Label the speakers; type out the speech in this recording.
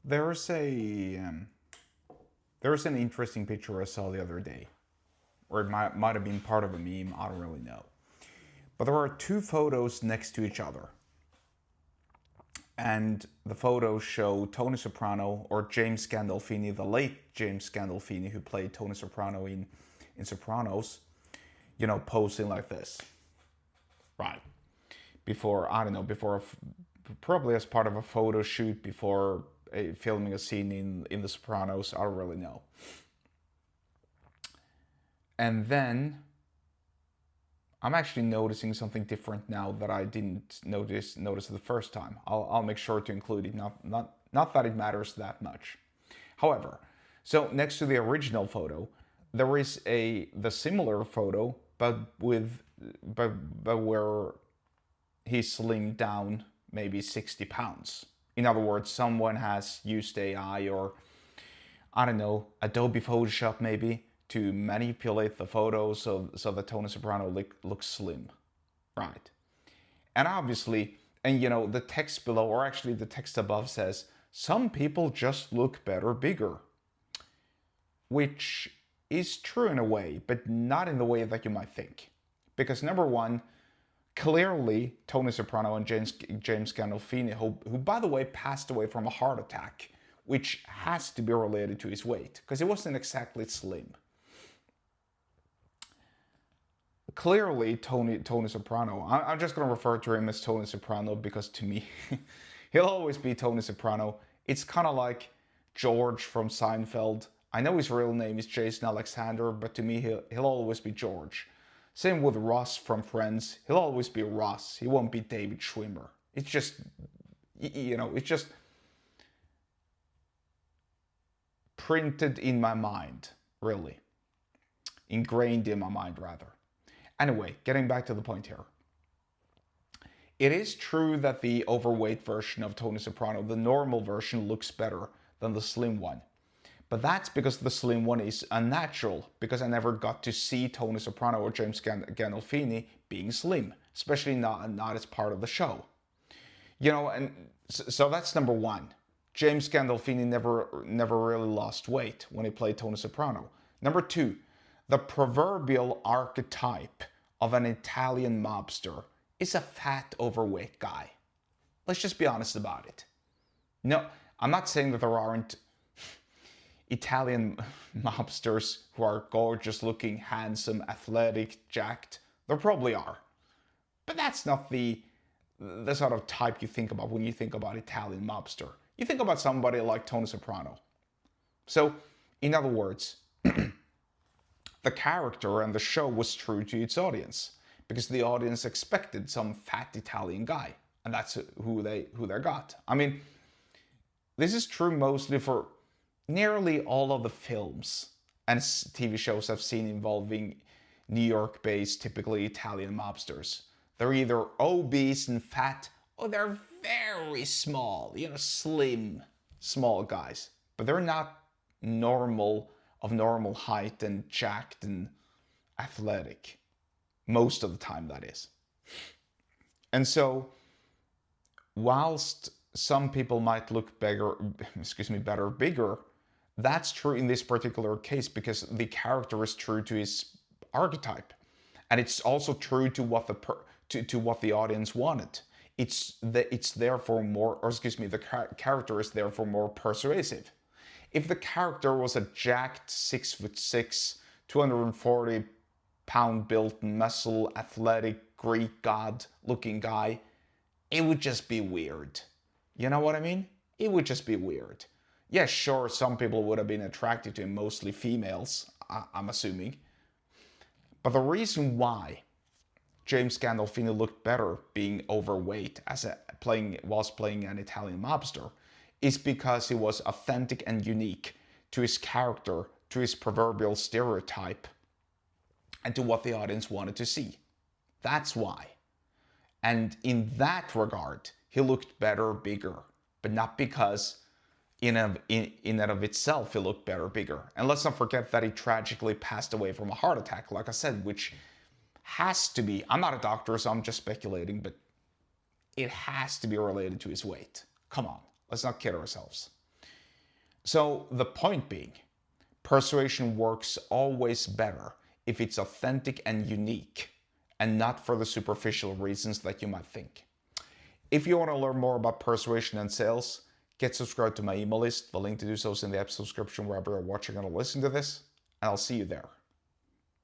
Speaker 1: There's there's an interesting picture I saw the other day, or it might have been part of a meme. I don't really know. But there are two photos next to each other, and the photos show Tony Soprano or James Gandolfini, the late James Gandolfini, who played Tony Soprano in Sopranos, posing like this, right? Before, I don't know, probably as part of a photo shoot before filming a scene in The Sopranos. I don't really know. And then I'm actually noticing something different now that I didn't notice the first time. I'll make sure to include it. Not that it matters that much. However, so next to the original photo, there is the similar photo, but where he slimmed down maybe 60 pounds. In other words, someone has used AI or, I don't know, Adobe Photoshop maybe, to manipulate the photo so that Tony Soprano looks slim, right? And obviously, and the text below, or actually the text above says, some people just look better bigger. Which is true in a way, but not in the way that you might think. Because number one, clearly Tony Soprano and James Gandolfini, who by the way passed away from a heart attack, which has to be related to his weight, because he wasn't exactly slim. Clearly, Tony Soprano, I'm just going to refer to him as Tony Soprano because to me, he'll always be Tony Soprano. It's kind of like George from Seinfeld. I know his real name is Jason Alexander, but to me, he'll always be George. Same with Ross from Friends. He'll always be Ross. He won't be David Schwimmer. It's just, it's just printed in my mind, really. Ingrained in my mind, rather. Anyway, getting back to the point here. It is true that the overweight version of Tony Soprano, the normal version, looks better than the slim one. But that's because the slim one is unnatural, because I never got to see Tony Soprano or James Gandolfini being slim, especially not as part of the show. And so that's number one. James Gandolfini never really lost weight when he played Tony Soprano. Number two, the proverbial archetype of an Italian mobster is a fat, overweight guy. Let's just be honest about it. No, I'm not saying that there aren't Italian mobsters who are gorgeous looking, handsome, athletic, jacked. There probably are. But that's not the sort of type you think about when you think about Italian mobster. You think about somebody like Tony Soprano. So, in other words, the character and the show was true to its audience because the audience expected some fat Italian guy, and that's who they got. I mean, this is true mostly for nearly all of the films and TV shows I've seen involving New York-based, typically Italian mobsters. They're either obese and fat, or they're very small, slim, small guys. But they're not of normal height and jacked and athletic. Most of the time, that is. And so, whilst some people might look better, bigger, that's true in this particular case because the character is true to his archetype. And it's also true to what the audience wanted. The character is therefore more persuasive. If the character was a jacked 6'6", 240-pound built muscle, athletic, Greek god looking guy, it would just be weird. You know what I mean? It would just be weird. Yeah, sure, some people would have been attracted to him, mostly females, I'm assuming. But the reason why James Gandolfini looked better being overweight whilst playing an Italian mobster is because he was authentic and unique to his character, to his proverbial stereotype, and to what the audience wanted to see. That's why. And in that regard, he looked better, bigger, but not because in and of itself he looked better, bigger. And let's not forget that he tragically passed away from a heart attack, like I said, which has to be, I'm not a doctor, so I'm just speculating, but it has to be related to his weight. Come on, let's not kid ourselves. So the point being, persuasion works always better if it's authentic and unique, and not for the superficial reasons that you might think. If you want to learn more about persuasion and sales, get subscribed to my email list. The link to do so is in the app subscription wherever you're watching or listening to this, and I'll see you there.